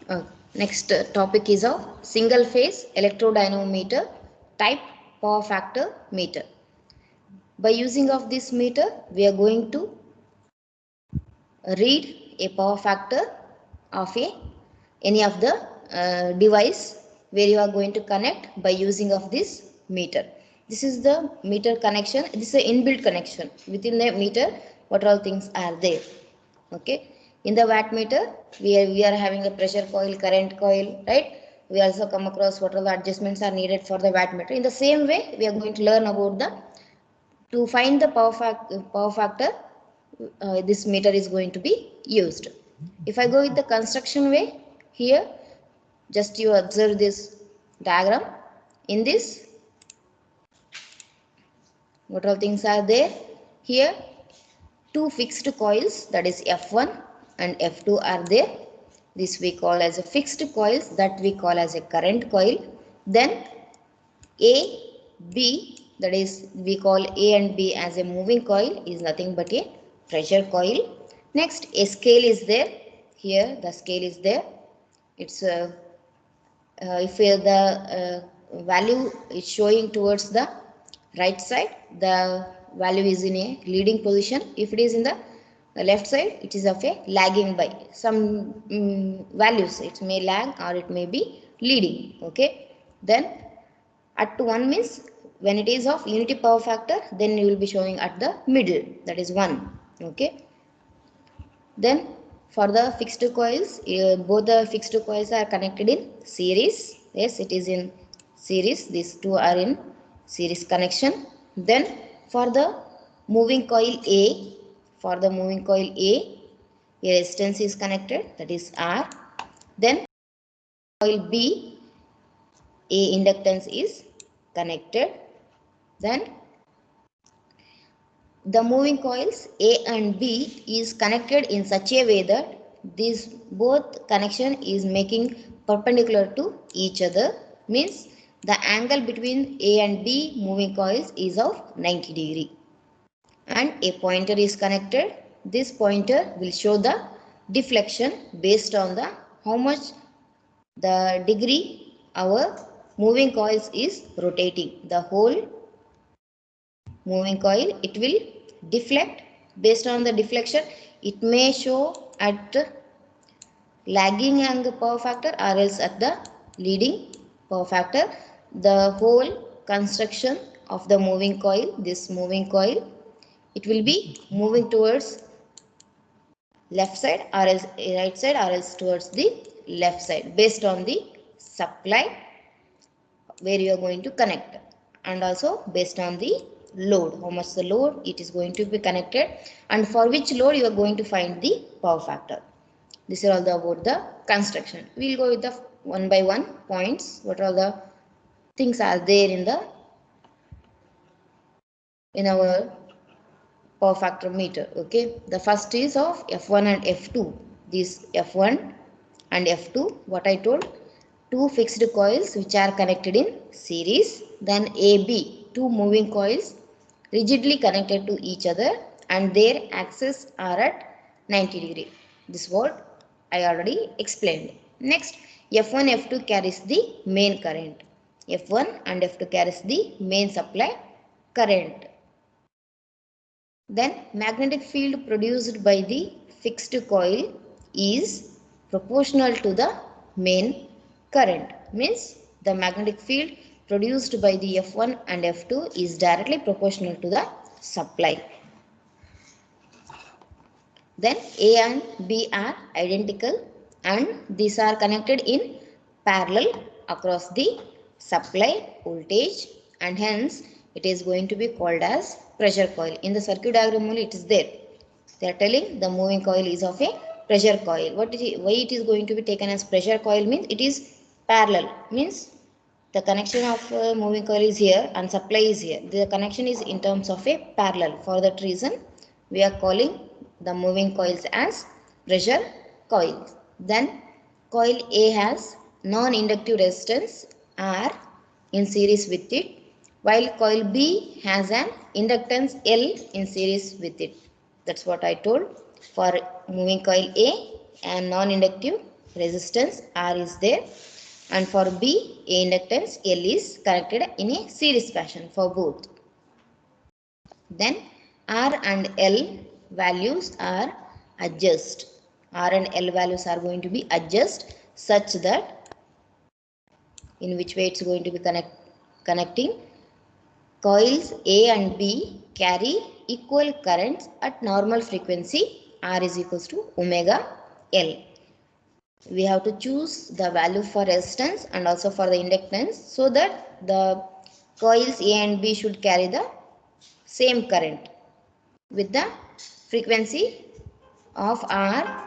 Uh, Next topic is of single phase electrodynamometer type power factor meter. By using of this meter, we are going to read a power factor of any of the device where you are going to connect by using of this meter. This is the meter connection. This is an inbuilt connection within the meter. What all things are there? Okay. In the watt meter, we are having a pressure coil, current coil, right? We also come across what all the adjustments are needed for the watt meter. In the same way, we are going to learn about the to find the power factor. This meter is going to be used. If I go with the construction way, here just you observe this diagram. In this, what all things are there? Here two fixed coils, that is F1 and F2 are there. This we call as a fixed coils, that we call as a current coil. Then A, B, that is we call A and B as a moving coil, is nothing but a pressure coil. Next, a scale is there. Here the scale is there. It's if the value is showing towards the right side, the value is in a leading position. If it is in the left side, it is of a lagging by some values. It may lag or it may be leading. Okay. Then at 1 means when it is of unity power factor, then you will be showing at the middle, that is 1. Okay. Then for the fixed coils, both the fixed coils are connected in series. Yes, it is in series. These two are in series connection. Then for the moving coil A, for the moving coil A, a resistance is connected, that is R. Then coil B, a inductance is connected. Then the moving coils A and B is connected in such a way that this both connection is making perpendicular to each other, means the angle between A and B moving coils is of 90 degree, and a pointer is connected. This pointer will show the deflection based on the how much the degree our moving coils is rotating. The whole moving coil, it will deflect. Based on the deflection, it may show at lagging angle power factor or else at the leading power factor. The whole construction of the moving coil, this moving coil, it will be moving towards left side or else right side or else towards the left side based on the supply where you are going to connect, and also based on the load, how much the load it is going to be connected, and for which load you are going to find the power factor. This is all about the construction. We will go with the one by one points. What all the things are there in our power factor meter. Okay, the first is of F1 and F2. This F1 and F2, what I told, two fixed coils which are connected in series. Then AB, two moving coils rigidly connected to each other and their axes are at 90 degree. This what I already explained. Next, F1 F2 carries the main current. F1 and F2 carries the main supply current. Then magnetic field produced by the fixed coil is proportional to the main current. Means the magnetic field produced by the F1 and F2 is directly proportional to the supply. Then A and B are identical and these are connected in parallel across the supply voltage, and hence it is going to be called as pressure coil. In the circuit diagram only it is there. They are telling the moving coil is of a pressure coil. Why it is going to be taken as pressure coil means it is parallel, means the connection of moving coil is here and supply is here. The connection is in terms of a parallel. For that reason, we are calling the moving coils as pressure coils. Then coil A has non-inductive resistance R in series with it, while coil B has an inductance L in series with it. That's what I told for moving coil A and non-inductive resistance R is there, and for B, A inductance L is connected in a series fashion for both. Then R and L values are adjust. R and L values are going to be adjust such that in which way it's going to be connecting. Coils A and B carry equal currents at normal frequency. R is equals to omega L. We have to choose the value for resistance and also for the inductance so that the coils A and B should carry the same current with the frequency of R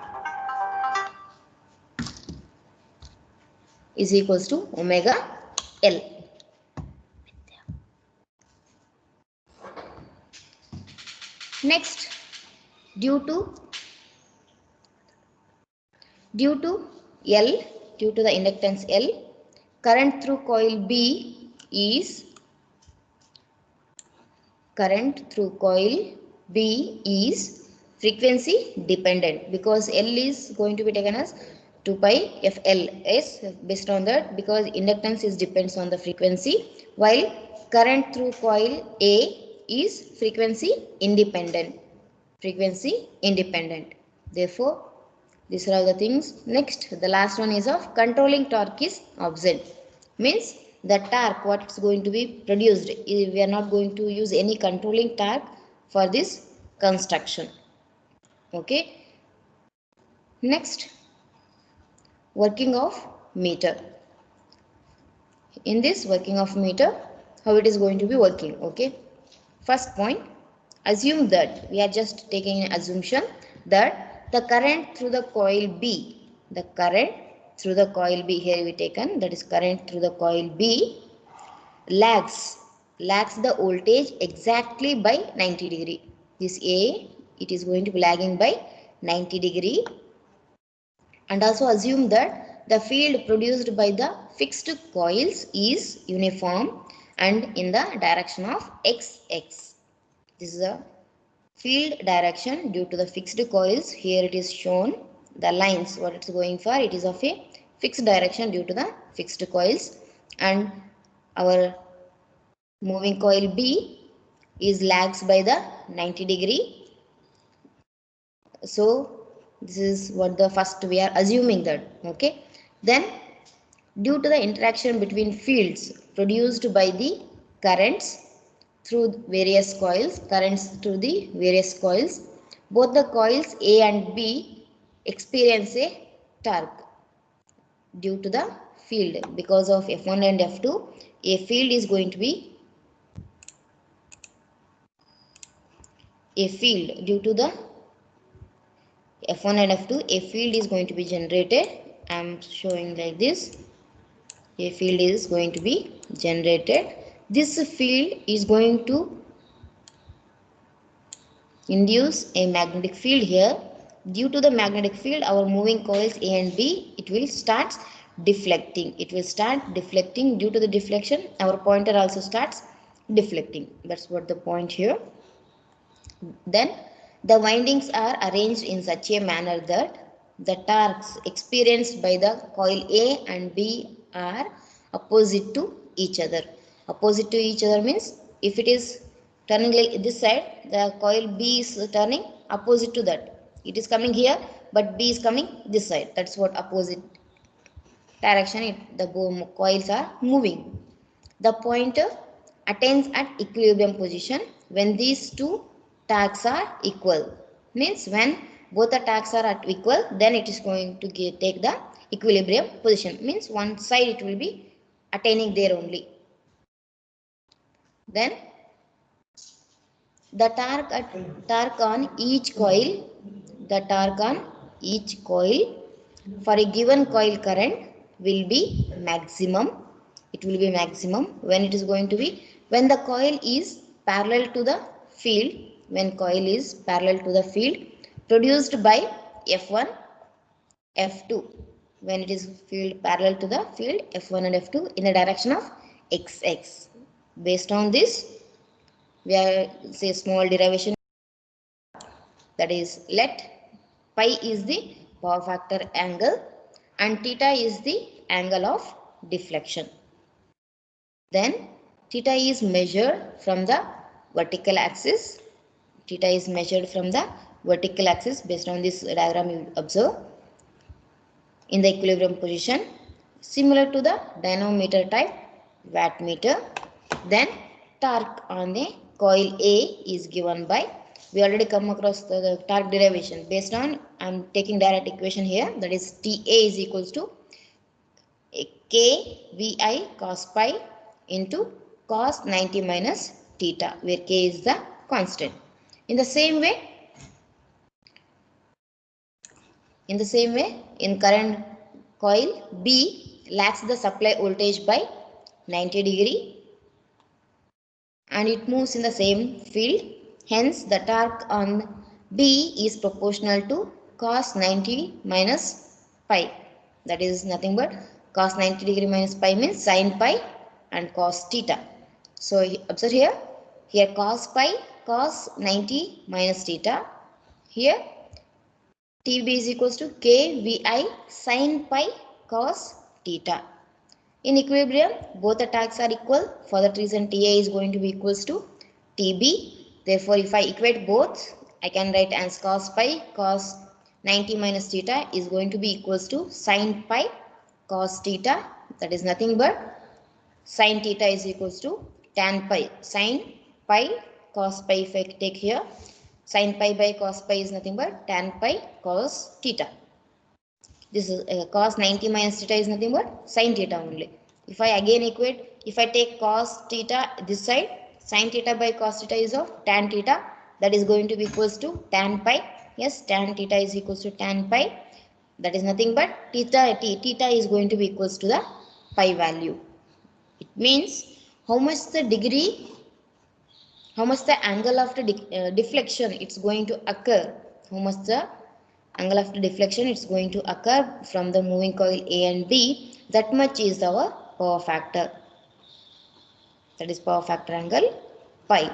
is equals to omega L. Next, due to L, due to the inductance L, current through coil B is frequency dependent, because L is going to be taken as 2 pi FLS based on that, because inductance is depends on the frequency, while current through coil A is frequency independent. Therefore, these are all the things. Next, the last one is of controlling torque is absent. Means the torque what's going to be produced. We are not going to use any controlling torque for this construction. Okay. Next, working of meter. In this working of meter, how it is going to be working. Okay. First point, assume that we are just taking an assumption that the current through the coil B, here we taken, that is current through the coil B lags the voltage exactly by 90 degree. This A, it is going to be lagging by 90 degree, and also assume that the field produced by the fixed coils is uniform and in the direction of XX. This is a field direction due to the fixed coils. Here it is shown the lines what it's going for. It is of a fixed direction due to the fixed coils, and our moving coil B is lags by the 90 degree. So this is what the first we are assuming that. Okay. Then due to the interaction between fields produced by the currents through various coils, both the coils A and B experience a torque due to the field. Because of F1 and F2, a field is going to be due to the F1 and F2, a field is going to be generated. I am showing like this. A field is going to be generated. This field is going to induce a magnetic field here. Due to the magnetic field, our moving coils A and B, it will start deflecting. Due to the deflection, our pointer also starts deflecting. That's what the point here. Then the windings are arranged in such a manner that the torques experienced by the coil A and B are opposite to each other. Opposite to each other means if it is turning like this side, the coil B is turning opposite to that. It is coming here, but B is coming this side. That's what opposite direction the coils are moving. The pointer attains at equilibrium position when these two torques are equal. Means when both the torques are at equal, then it is going to take the equilibrium position. Means one side it will be attaining there only. Then the torque on each coil, for a given coil current will be maximum. It will be maximum when it is going to be when the coil is parallel to the field. When coil is parallel to the field produced by F1, F2. When it is field parallel to the field F1 and F2 in the direction of XX. Based on this, we are say small derivation, that is let pi is the power factor angle and theta is the angle of deflection. Then theta is measured from the vertical axis. Theta is measured from the vertical axis based on this diagram you observe in the equilibrium position, similar to the dynamometer type wattmeter. Then torque on a coil A is given by, we already come across the torque derivation based on, I am taking direct equation here, that is TA is equals to K VI cos pi into cos 90 minus theta, where K is the constant. In the same way, in current coil B lacks the supply voltage by 90 degree and it moves in the same field. Hence, the torque on B is proportional to cos 90 minus pi. That is nothing but cos 90 degree minus pi means sin pi and cos theta. So, observe here cos pi, cos 90 minus theta. Here TB is equals to KVI sin pi cos theta. In equilibrium, both the torques are equal. For that reason, TA is going to be equals to TB. Therefore, if I equate both, I can write as cos pi cos 90 minus theta is going to be equals to sin pi cos theta. That is nothing but sin theta is equals to tan pi. Sin pi cos pi, if I take here, sin pi by cos pi is nothing but tan pi cos theta. This is cos 90 minus theta is nothing but sin theta only. If I again equate, if I take cos theta this side, sin theta by cos theta is of tan theta, that is going to be equals to tan pi. Yes, tan theta is equals to tan pi. That is nothing but theta is going to be equals to the pi value. It means how much the degree, how much the angle of the deflection it's going to occur, how much the angle of the deflection it's going to occur from the moving coil A and B, that much is our power factor. That is power factor angle pi.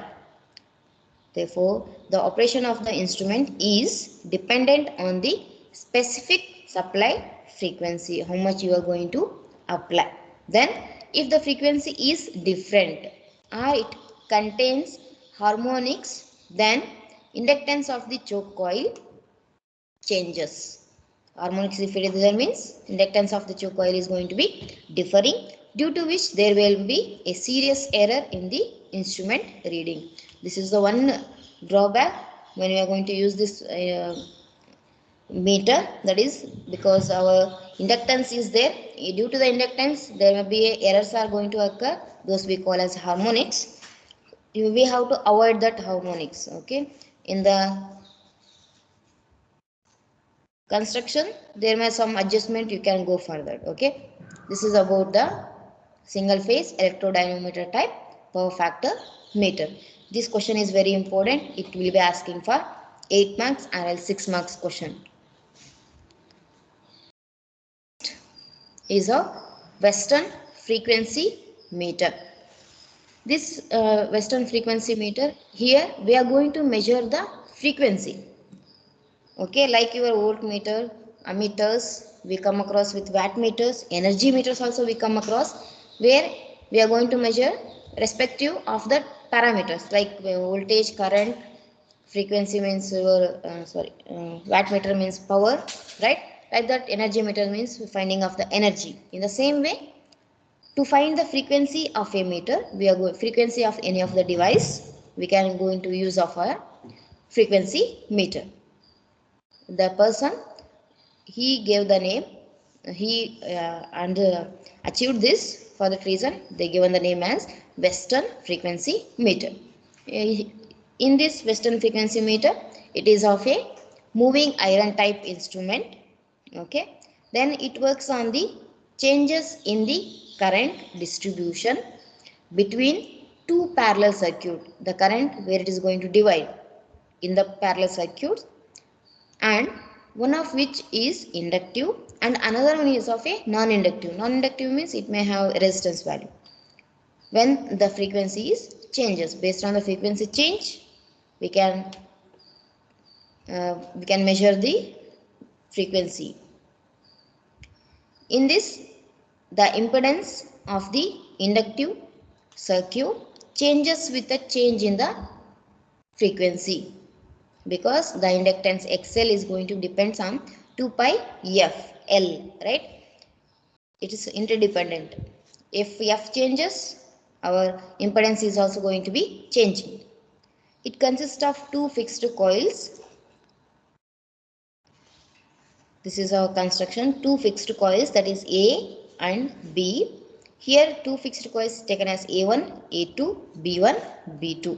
Therefore, the operation of the instrument is dependent on the specific supply frequency, how much you are going to apply. Then, if the frequency is different or it contains harmonics, then inductance of the choke coil changes. Harmonics if it is there means inductance of the choke coil is going to be differing, due to which there will be a serious error in the instrument reading. This is the one drawback when we are going to use this meter, that is because our inductance is there. Due to the inductance there may be errors are going to occur, those we call as harmonics. We have to avoid that harmonics. Okay, in the construction there may some adjustment, you can go further. Okay, this is about the single phase electrodynamometer type power factor meter. This question is very important, it will be asking for 8 marks or else 6 marks question. Is a Western frequency meter. This Western frequency meter, here we are going to measure the frequency. Okay, like your voltmeter, ammeters, we come across with watt meters, energy meters also we come across, where we are going to measure respective of the parameters like voltage, current, frequency means your watt meter means power, right? Like that energy meter means finding of the energy. In the same way, to find the frequency of a meter, we are going frequency of any of the device, we can go into use of a frequency meter. The person, he gave the name, he achieved this. For that reason they given the name as Western frequency meter. In this Western frequency meter, it is of a moving iron type instrument. Okay, then it works on the changes in the current distribution between two parallel circuit, the current where it is going to divide in the parallel circuits, and one of which is inductive and another one is of a non-inductive. Non-inductive means it may have resistance value. When the frequency is changes, based on the frequency change, we can measure the frequency. In this, the impedance of the inductive circuit changes with a change in the frequency, because the inductance XL is going to depend on 2 pi f L, right? It is interdependent. If f changes, our impedance is also going to be changing. It consists of two fixed coils. This is our construction, two fixed coils, that is A and B. Here two fixed coils taken as A1, A2, B1, B2.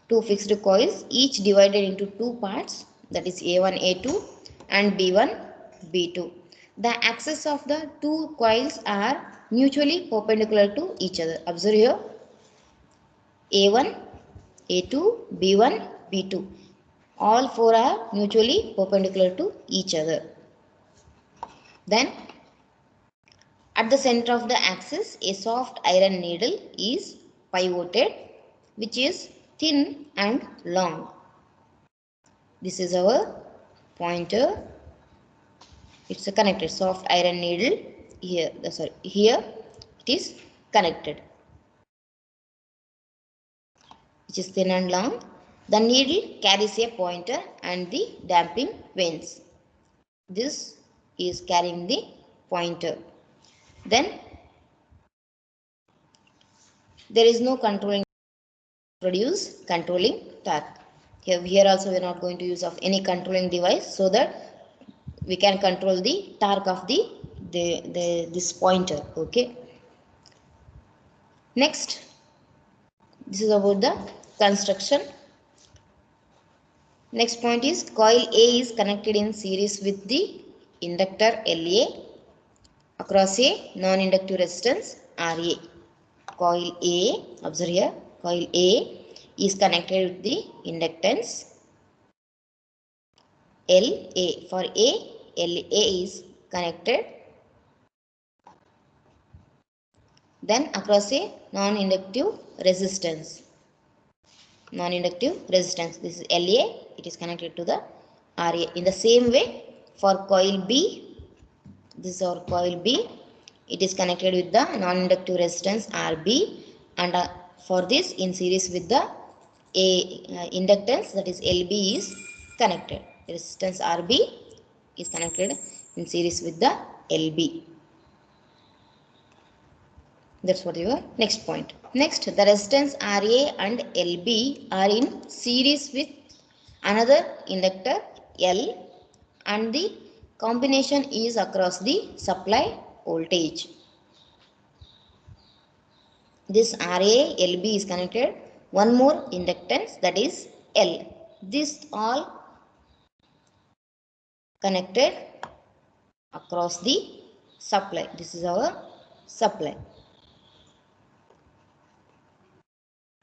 Two fixed coils each divided into two parts, that is A1, A2 and B1, B2. The axes of the two coils are mutually perpendicular to each other. Observe here, A1, A2, B1, B2. All four are mutually perpendicular to each other. Then at the center of the axis, a soft iron needle is pivoted, which is thin and long. This is our pointer. It's a connected soft iron needle. Here it is connected, which is thin and long. The needle carries a pointer and the damping vanes. This is carrying the pointer. Then there is no controlling controlling torque. Here also we are not going to use of any controlling device, so that we can control the torque of this pointer. Okay. Next, this is about the construction. Next point is coil A is connected in series with the inductor LA across a non-inductive resistance RA. Coil A, observe here, coil A is connected with the inductance LA. For A, LA is connected. Then across a non-inductive resistance. This is LA, it is connected to the RA. In the same way, for coil B, this is our coil B, it is connected with the non-inductive resistance RB, and for this in series with the inductance, that is LB, is connected. Resistance RB is connected in series with the LB. That's what your next point. Next, the resistance RA and LB are in series with another inductor L, and the combination is across the supply voltage. This RA, LB is connected. One more inductance, that is L. This all connected across the supply. This is our supply.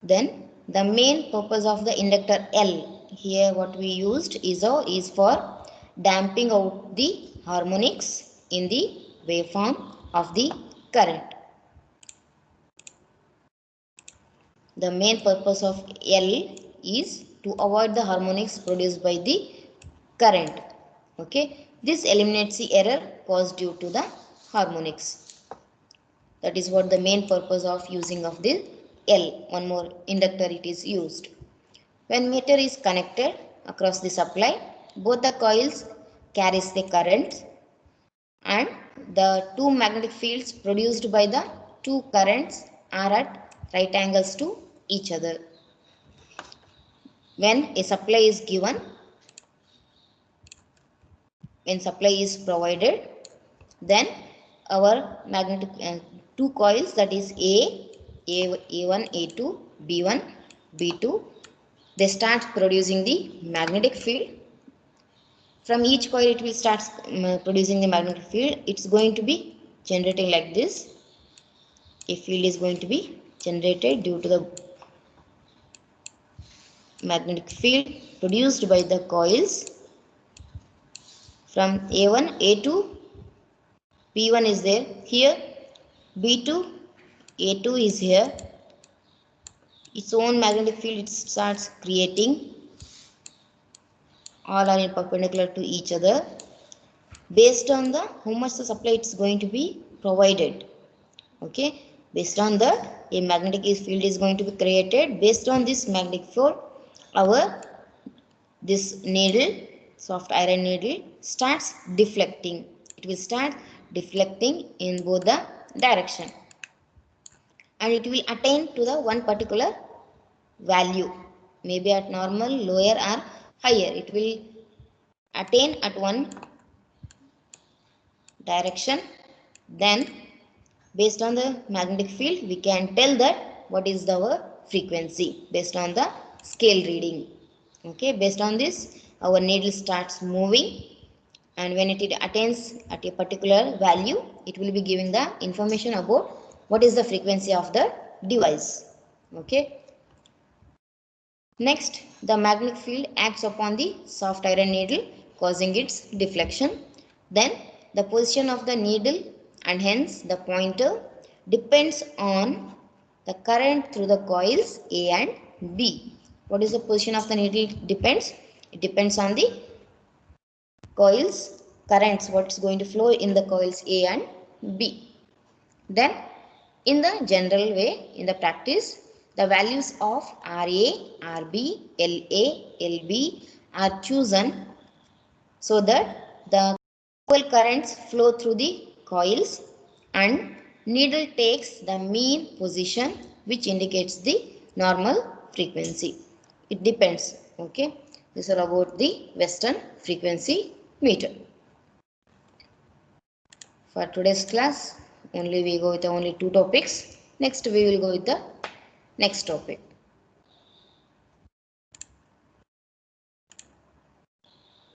Then the main purpose of the inductor L, here what we used is for damping out the harmonics in the waveform of the current. The main purpose of L is to avoid the harmonics produced by the current. Okay, this eliminates the error caused due to the harmonics. That is what the main purpose of using of the L. One more inductor it is used. When meter is connected across the supply, both the coils carries the current, and the two magnetic fields produced by the two currents are at right angles to each other. When a supply is given, when supply is provided, then our magnetic two coils, that is A1, A2, B1, B2, they start producing the magnetic field. From each coil it will start producing the magnetic field. It's going to be generating like this. A field is going to be generated due to the magnetic field produced by the coils. From A1, A2, B1 is there. Here B2, A2 is here. Its own magnetic field it starts creating. All are perpendicular to each other. based on the how much the supply it's going to be provided. Okay, based on that a magnetic field is going to be created. Based on this magnetic field, our this needle, soft iron needle, starts deflecting. It will start deflecting in both the direction, and it will attain to the one particular value, maybe at normal, lower or higher. It will attain at one direction. Then based on the magnetic field we can tell that what is our frequency based on the scale reading. Okay, based on this our needle starts moving, and when it attains at a particular value, it will be giving the information about what is the frequency of the device. Okay, next the magnetic field acts upon the soft iron needle, causing its deflection. Then the position of the needle and hence the pointer depends on the current through the coils A and B. What is the position of the needle depends? It depends on the coils currents, what's going to flow in the coils A and B. Then in the general way, in the practice, the values of RA, RB, LA, LB are chosen so that the equal currents flow through the coils, and needle takes the mean position which indicates the normal frequency. It depends. Okay, this is about the Western frequency meter. For today's class only we go with only two topics. Next we will go with the next topic.